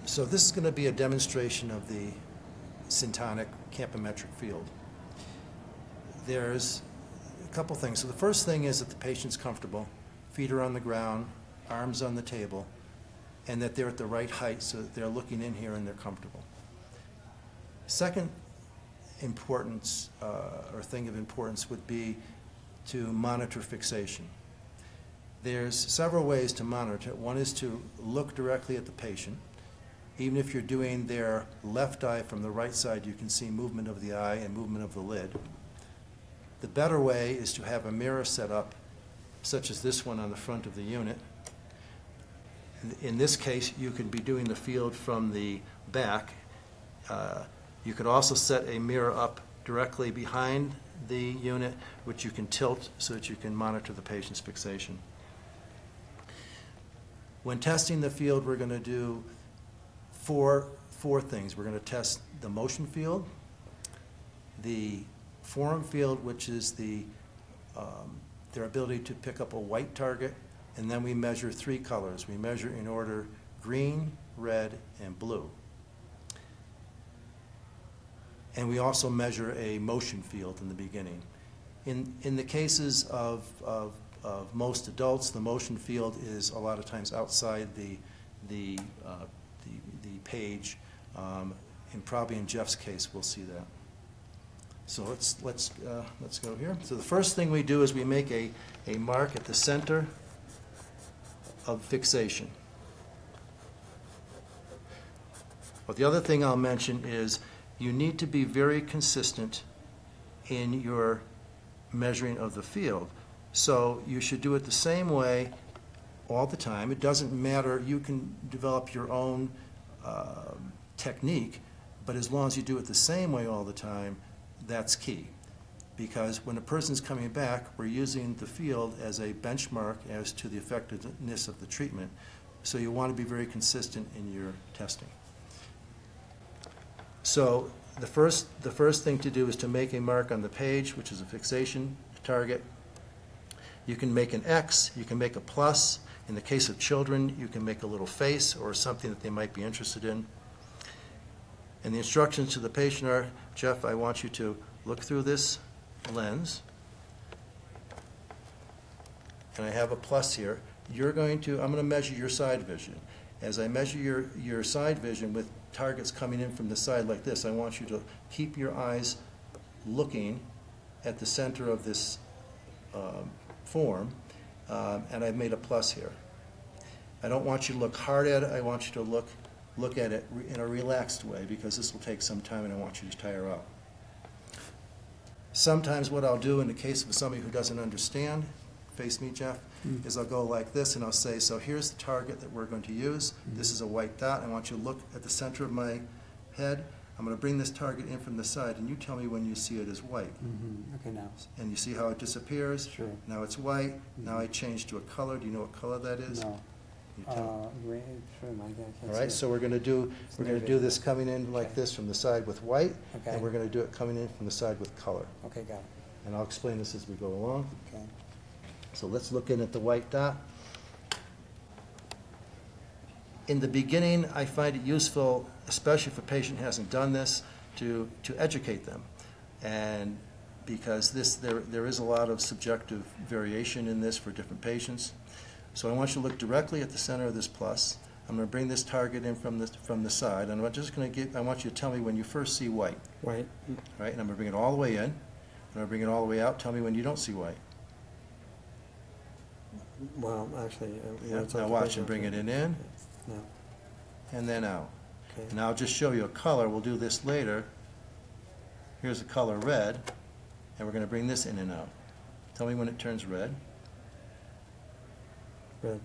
So this is going to be a demonstration of the syntonic campometric field. There's a couple things. So the first thing is that the patient's comfortable, feet are on the ground, arms on the table, and that they're at the right height so that they're looking in here and they're comfortable. Second importance, or thing of importance, would be to monitor fixation. There's several ways to monitor it. One is to look directly at the patient. Even if you're doing their left eye from the right side, you can see movement of the eye and movement of the lid. The better way is to have a mirror set up, such as this one on the front of the unit. In this case, you could be doing the field from the back. You could also set a mirror up directly behind the unit, which you can tilt so that you can monitor the patient's fixation. When testing the field, we're going to do four things. We're going to test the motion field, the forum field, which is their ability to pick up a white target, and then we measure three colors. We measure in order green, red, and blue. And we also measure a motion field in the beginning. In the cases of most adults, the motion field is a lot of times outside the page, and probably in Jeff's case we'll see that. So let's go here. So the first thing we do is we make a mark at the center of fixation. But the other thing I'll mention is you need to be very consistent in your measuring of the field. So you should do it the same way all the time. It doesn't matter. You can develop your own technique, but as long as you do it the same way all the time, that's key. Because when a person's coming back, we're using the field as a benchmark as to the effectiveness of the treatment. So you want to be very consistent in your testing. So the first thing to do is to make a mark on the page, which is a fixation target. You can make an X, you can make a plus. In the case of children, you can make a little face or something that they might be interested in. And the instructions to the patient are, Jeff, I want you to look through this lens, and I have a plus here. I'm going to measure your side vision. As I measure your side vision with targets coming in from the side like this, I want you to keep your eyes looking at the center of this form, and I've made a plus here. I don't want you to look hard at it. I want you to look at it in a relaxed way, because this will take some time and I want you to tire out. Sometimes what I'll do in the case of somebody who doesn't understand, face me, Jeff, is I'll go like this and I'll say, so here's the target that we're going to use. This is a white dot. I want you to look at the center of my head. I'm going to bring this target in from the side, and you tell me when you see it as white. Okay, now. And you see how it disappears? Sure. Now it's white. Now I change to a color. Do you know what color that is? No. Green, sure, all right, so we're going to do this coming in like this from the side with white, okay. And we're going to do it coming in from the side with color. Okay, got it. And I'll explain this as we go along. Okay. So let's look in at the white dot. In the beginning, I find it useful, especially if a patient hasn't done this, to educate them, and because there is a lot of subjective variation in this for different patients. So I want you to look directly at the center of this plus. I'm going to bring this target in from the side, and I want you to tell me when you first see white. White. Right, and I'm going to bring it all the way in. I'm going to bring it all the way out. Tell me when you don't see white. Well, actually, now watch and bring it in. No. And then out. Okay. And I'll just show you a color. We'll do this later. Here's the color red, and we're going to bring this in and out. Tell me when it turns red. Red.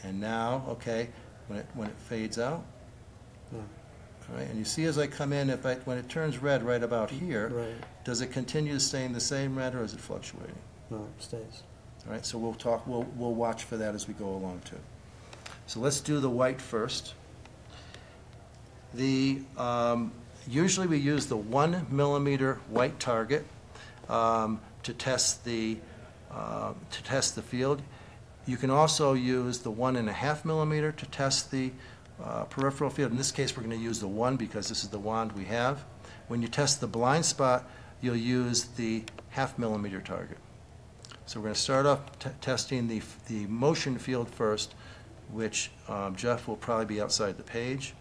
And now, okay, when it fades out. No. All right, and you see as I come in, when it turns red right about here, Right. does it continue staying the same red, or is it fluctuating? No, it stays. All right, so we'll watch for that as we go along too. So let's do the white first. Usually we use the 1 millimeter white target to test the field. You can also use the 1.5 millimeter to test the peripheral field. In this case, we're going to use the 1 because this is the wand we have. When you test the blind spot, you'll use the 0.5 millimeter target. So we're going to start off testing the motion field first, which Jeff will probably be outside the page.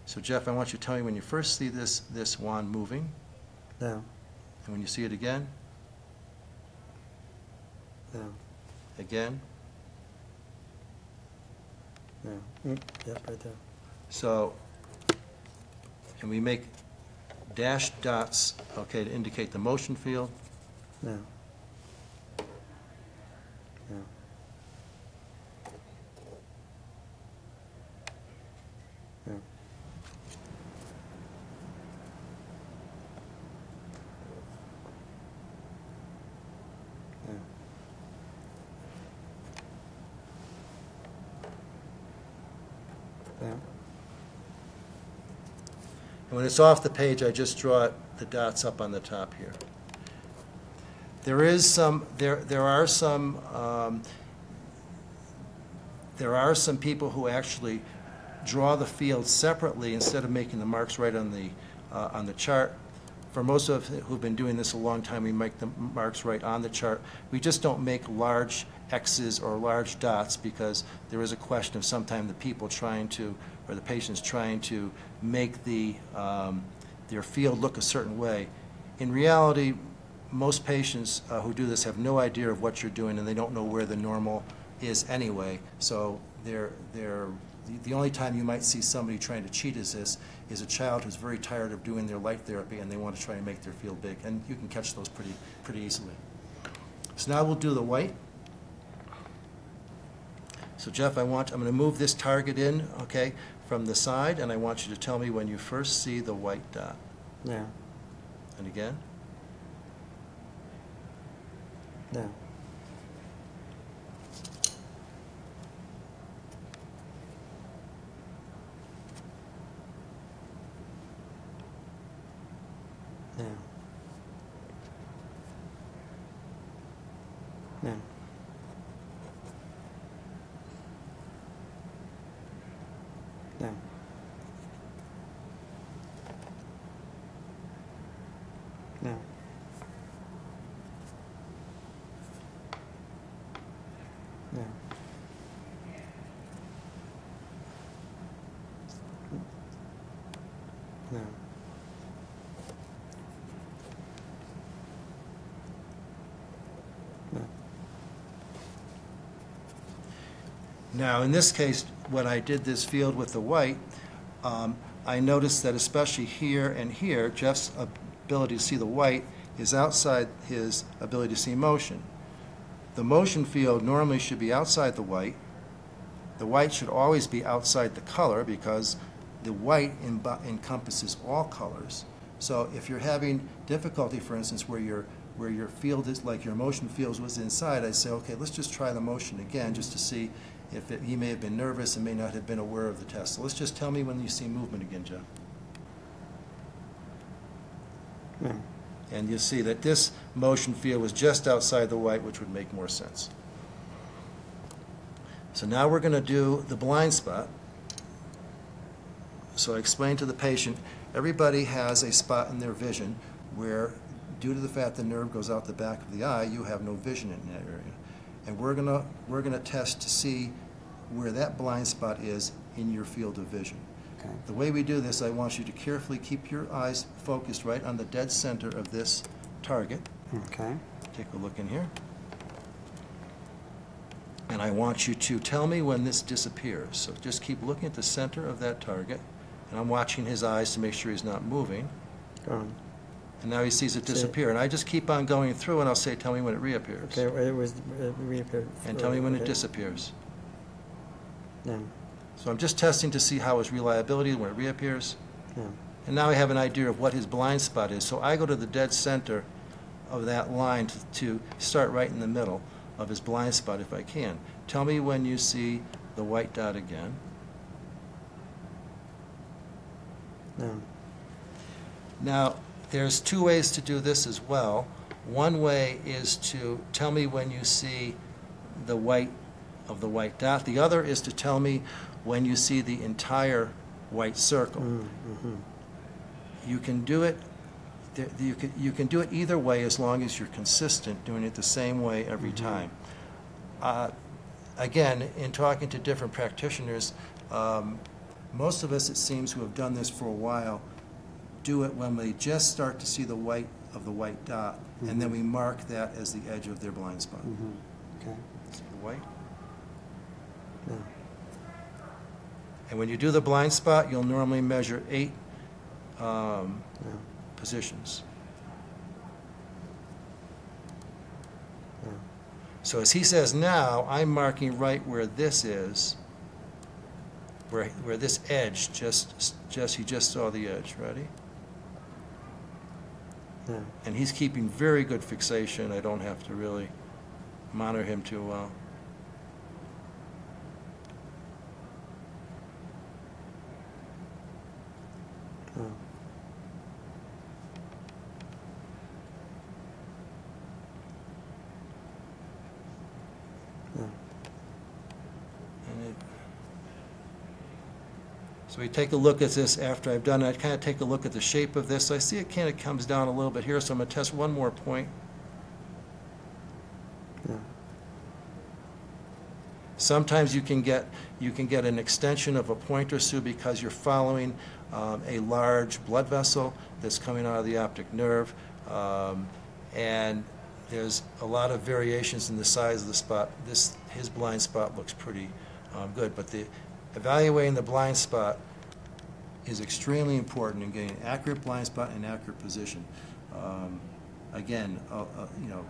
So Jeff, I want you to tell me when you first see this wand moving. No. And when you see it again. No. Again. No. Yep, right there. So, and we make dashed dots, okay, to indicate the motion field. No. No. No. No. No. And when it's off the page, I just draw the dots up on the top here. There are some people who actually draw the field separately instead of making the marks right on the chart. For most of us who've been doing this a long time, we make the marks right on the chart. We just don't make large X's or large dots because there is a question of sometimes the people trying to, or the patients trying to make their field look a certain way. In reality, most patients who do this have no idea of what you're doing and they don't know where the normal is anyway. So the only time you might see somebody trying to cheat is a child who's very tired of doing their light therapy and they want to try and make their field big. And you can catch those pretty easily. So now we'll do the white. So Jeff, I'm going to move this target in, okay, from the side, and I want you to tell me when you first see the white dot. No. And again? No. No. No. No. No. No. No. No. Now, in this case, when I did this field with the white, I noticed that especially here and here, Jeff's ability to see the white is outside his ability to see motion. The motion field normally should be outside the white. The white should always be outside the color because the white encompasses all colors. So if you're having difficulty, for instance, where your field is, like your motion field was inside, I'd say, okay, let's just try the motion again just to see if he may have been nervous and may not have been aware of the test. So let's just tell me when you see movement again, Jeff. No. And you'll see that this motion field was just outside the white, which would make more sense. So now we're going to do the blind spot. So I explained to the patient, everybody has a spot in their vision where, due to the fact the nerve goes out the back of the eye, you have no vision in that area. And we're gonna test to see where that blind spot is in your field of vision. Okay. The way we do this, I want you to carefully keep your eyes focused right on the dead center of this target. Okay. Take a look in here. And I want you to tell me when this disappears. So just keep looking at the center of that target. And I'm watching his eyes to make sure he's not moving. Gone. And now he sees it disappear. And I just keep on going through and I'll say, tell me when it reappears. Okay, it reappeared. And tell me when it Okay. disappears. No. So I'm just testing to see how his reliability, when it reappears. No. And now I have an idea of what his blind spot is. So I go to the dead center of that line to start right in the middle of his blind spot if I can. Tell me when you see the white dot again. No. Now, there's two ways to do this as well. One way is to tell me when you see the white of the white dot. The other is to tell me when you see the entire white circle. Mm-hmm. You can do it. You can do it either way as long as you're consistent, doing it the same way every time. Again, in talking to different practitioners, most of us, it seems, who have done this for a while, do it when we just start to see the white of the white dot, and then we mark that as the edge of their blind spot. Okay. See the white? No. And when you do the blind spot, you'll normally measure 8 No. positions. No. So as he says now, I'm marking right where this is, where this edge he just saw the edge. Ready? No. And he's keeping very good fixation. I don't have to really monitor him too well. No. No. So we take a look at this after I've done it. I kind of take a look at the shape of this. So I see it kind of comes down a little bit here, so I'm going to test one more point. No. Sometimes you can get an extension of a point or two because you're following a large blood vessel that's coming out of the optic nerve, and there's a lot of variations in the size of the spot. His blind spot looks pretty good, but evaluating the blind spot is extremely important in getting an accurate blind spot and accurate position. Again, you know,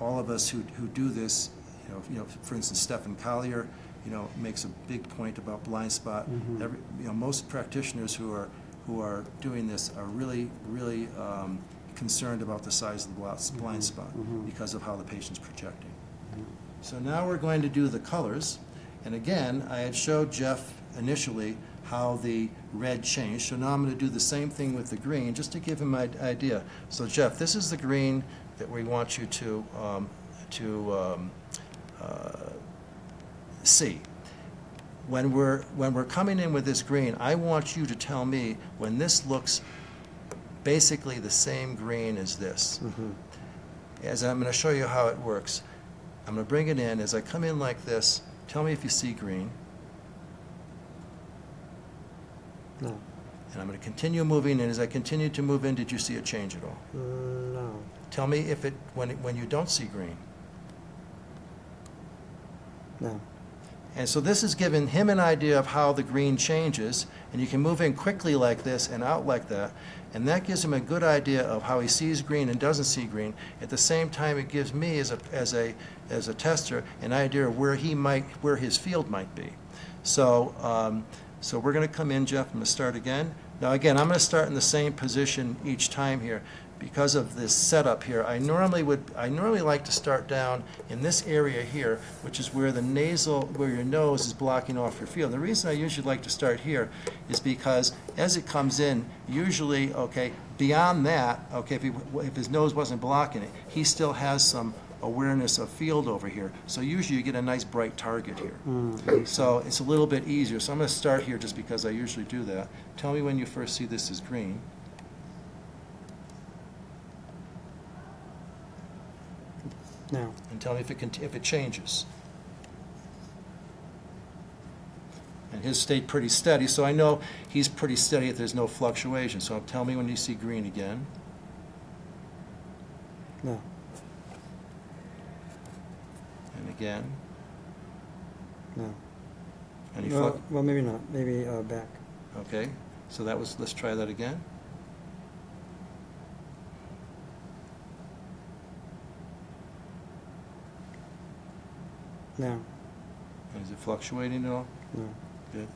all of us who do this, you know, for instance, Stephen Collier, you know, makes a big point about blind spot. Most practitioners who are doing this are really concerned about the size of the blind spot because of how the patient's projecting. So now we're going to do the colors. And again, I had showed Jeff initially how the red changed. So now I'm going to do the same thing with the green, just to give him an idea. So Jeff, this is the green that we want you to see. When we're coming in with this green, I want you to tell me when this looks basically the same green as this. As I'm going to show you how it works, I'm going to bring it in. As I come in like this, tell me if you see green. No. And I'm going to continue moving, and as I continue to move in, did you see it change at all? No. Tell me if when you don't see green. No. And so this has given him an idea of how the green changes, and you can move in quickly like this and out like that, and that gives him a good idea of how he sees green and doesn't see green. At the same time, it gives me as a tester an idea of where his field might be. So so we're going to come in, Jeff. I'm going to start again. Now again, I'm going to start in the same position each time here. Because of this setup here, I normally like to start down in this area here, which is where where your nose is blocking off your field. The reason I usually like to start here is because as it comes in, usually, okay, beyond that, okay, if his nose wasn't blocking it, he still has some awareness of field over here. So usually you get a nice bright target here. So it's a little bit easier. So I'm going to start here just because I usually do that. Tell me when you first see this as green. No. And tell me if it changes. And his stayed pretty steady, so I know he's pretty steady if there's no fluctuation. So tell me when you see green again. No. And again. No. And Well, maybe not. Maybe back. Okay. So let's try that again. No. And is it fluctuating at all? No. Good.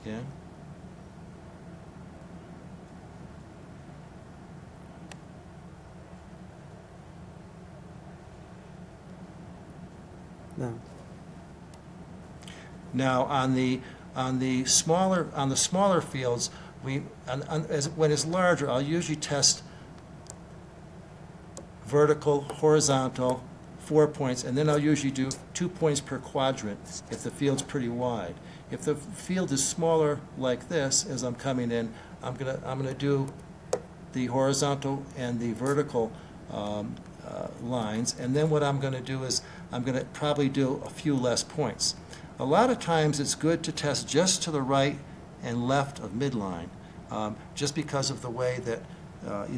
Again. No. Now on the smaller fields, when it's larger, I'll usually test vertical, horizontal, 4 points, and then I'll usually do 2 points per quadrant if the field's pretty wide. If the field is smaller like this, as I'm coming in, I'm gonna do the horizontal and the vertical lines, and then what I'm going to do is I'm going to probably do a few less points. A lot of times it's good to test just to the right and left of midline, just because of the way that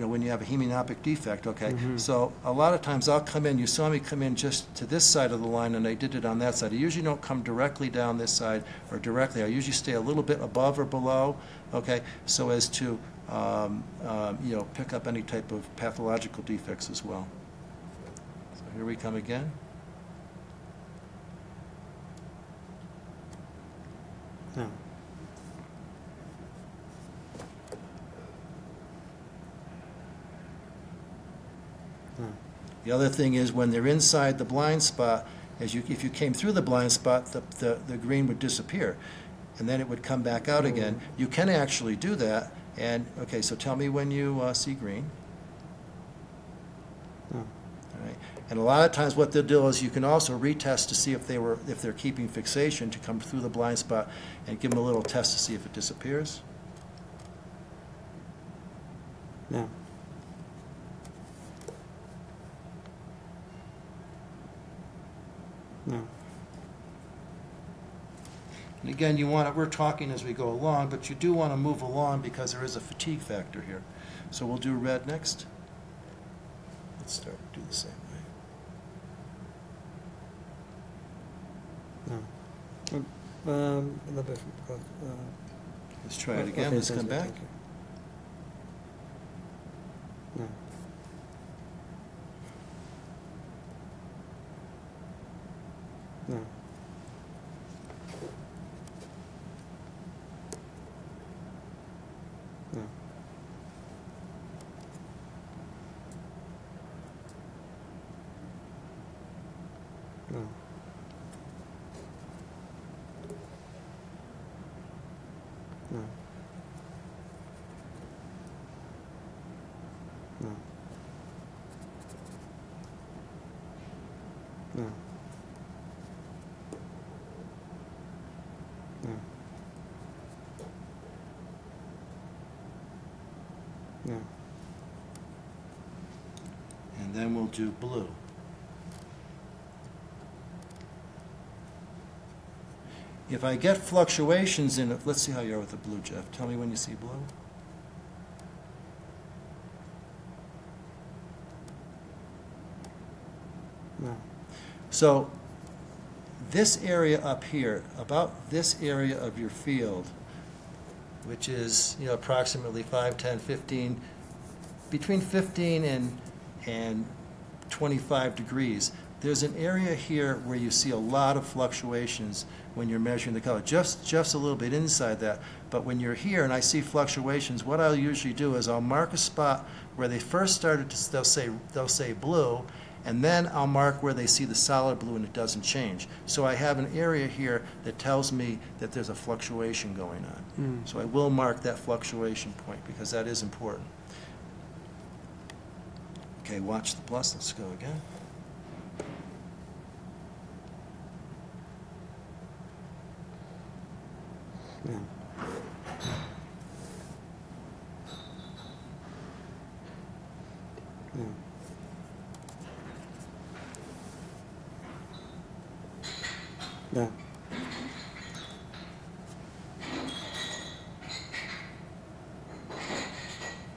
when you have a hemiopic defect, okay? So a lot of times I'll come in, you saw me come in just to this side of the line, and I did it on that side. I usually don't come directly down this side or directly. I usually stay a little bit above or below, okay, so as to pick up any type of pathological defects as well. So here we come again. No. No. The other thing is when they're inside the blind spot, if you came through the blind spot, the green would disappear, and then it would come back out again. You can actually do that. And okay, so tell me when you see green. No. All right. And a lot of times what they'll do is you can also retest to see if they're keeping fixation to come through the blind spot, and give them a little test to see if it disappears. No. No. And again, we're talking as we go along, but you do want to move along because there is a fatigue factor here. So we'll do red next. Let's start do the same way. No. A little bit. Let's try it again. Okay, Let's come back. thank you. No. No. No. No. No. No. No. No. No. And then we'll do blue. If I get fluctuations in it, let's see how you are with the blue, Jeff. Tell me when you see blue. No. So this area up here, about this area of your field, which is approximately 5, 10, 15, between 15 and 25 degrees, there's an area here where you see a lot of fluctuations when you're measuring the color. Just a little bit inside that, but when you're here and I see fluctuations, what I'll usually do is I'll mark a spot where they first started to, they'll say blue, and then I'll mark where they see the solid blue and it doesn't change. So I have an area here that tells me that there's a fluctuation going on. So I will mark that fluctuation point because that is important. Okay, watch the plus. Let's go again. No. No. No.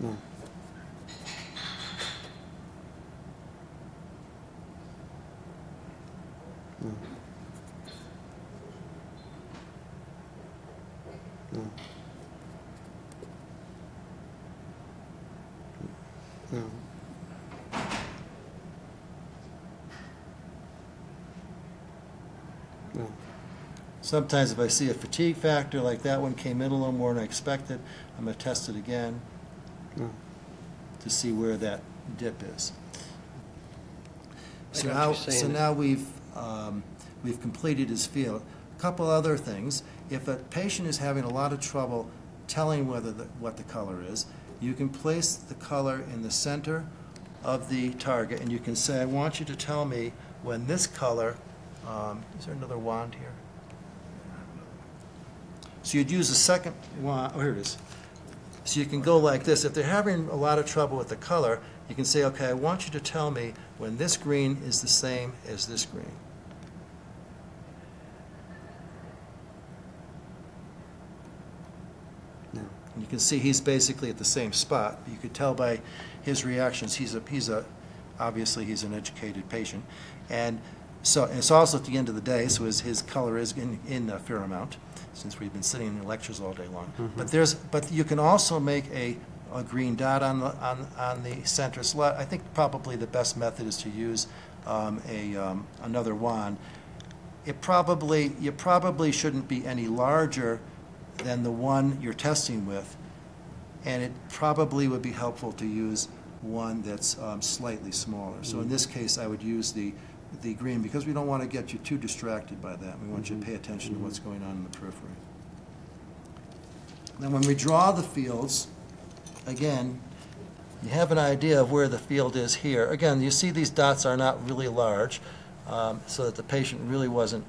No. No. No. No. No. Sometimes if I see a fatigue factor like that one came in a little more than I expected, I'm going to test it again No. to see where that dip is. I So got now, you saying so that. now we've completed his field. A couple other things. If a patient is having a lot of trouble telling what the color is, you can place the color in the center of the target, and you can say, I want you to tell me when this color, is there another wand here? So you'd use a second wand, oh, here it is. So you can go like this. If they're having a lot of trouble with the color, you can say, okay, I want you to tell me when this green is the same as this green. No. And you can see he's basically at the same spot. You could tell by his reactions, obviously he's an educated patient. And so it's also at the end of the day, so his color is in a fair amount, since we've been sitting in the lectures all day long. Mm-hmm. But you can also make a green dot on the center slot. I think probably the best method is to use another wand. You probably shouldn't be any larger than the one you're testing with, and it probably would be helpful to use one that's slightly smaller. So in this case, I would use the green, because we don't want to get you too distracted by that. We want you to pay attention to what's going on in the periphery. Now when we draw the fields, again, you have an idea of where the field is here. Again, you see these dots are not really large, so that the patient really wasn't,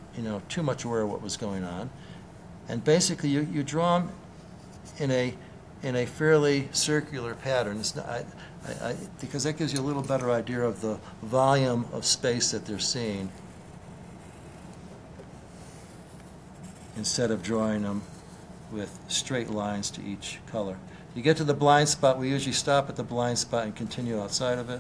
too much aware of what was going on. And basically, you draw them in a fairly circular pattern. It's not, because that gives you a little better idea of the volume of space that they're seeing, instead of drawing them with straight lines to each color. You get to the blind spot, we usually stop at the blind spot and continue outside of it.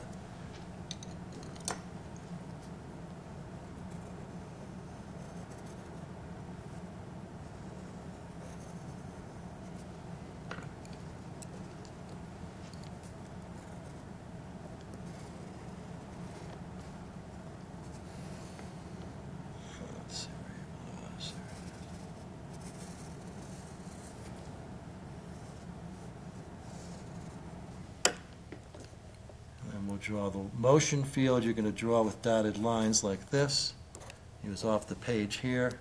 We'll draw the motion field. You're going to draw with dotted lines like this. He was off the page here.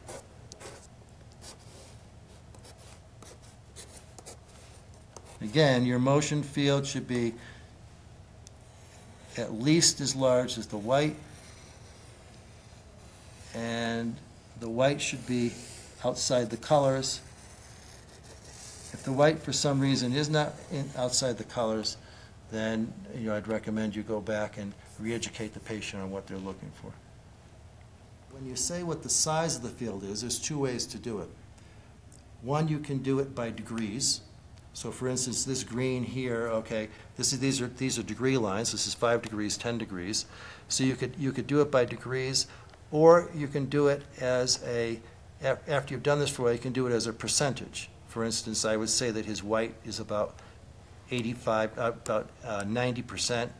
Again, your motion field should be at least as large as the white, and the white should be outside the colors. If the white for some reason is not outside the colors, then I'd recommend you go back and re-educate the patient on what they're looking for. When you say what the size of the field is, there's two ways to do it. One, you can do it by degrees. So for instance, this green here, okay, these are degree lines. This is 5 degrees, 10 degrees. So you could do it by degrees, or you can do it as after you've done this for a while, you can do it as a percentage. For instance, I would say that his white is about 90%.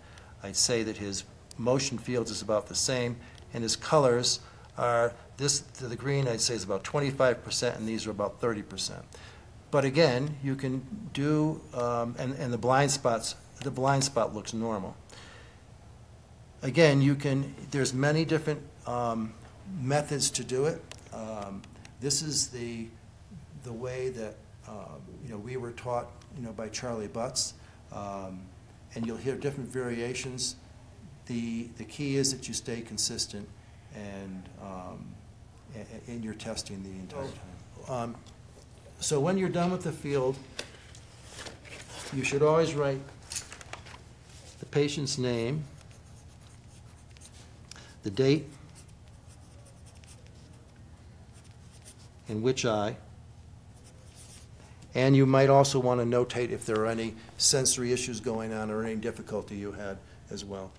I'd say that his motion fields is about the same, and his colors are the green I'd say is about 25%, and these are about 30%. But again, you can do and the blind spot looks normal. Again, there's many different methods to do it. This is the way that we were taught by Charlie Butts, and you'll hear different variations. The key is that you stay consistent and in your testing the entire time. So when you're done with the field, you should always write the patient's name, the date, and which eye. And you might also want to notate if there are any sensory issues going on or any difficulty you had as well.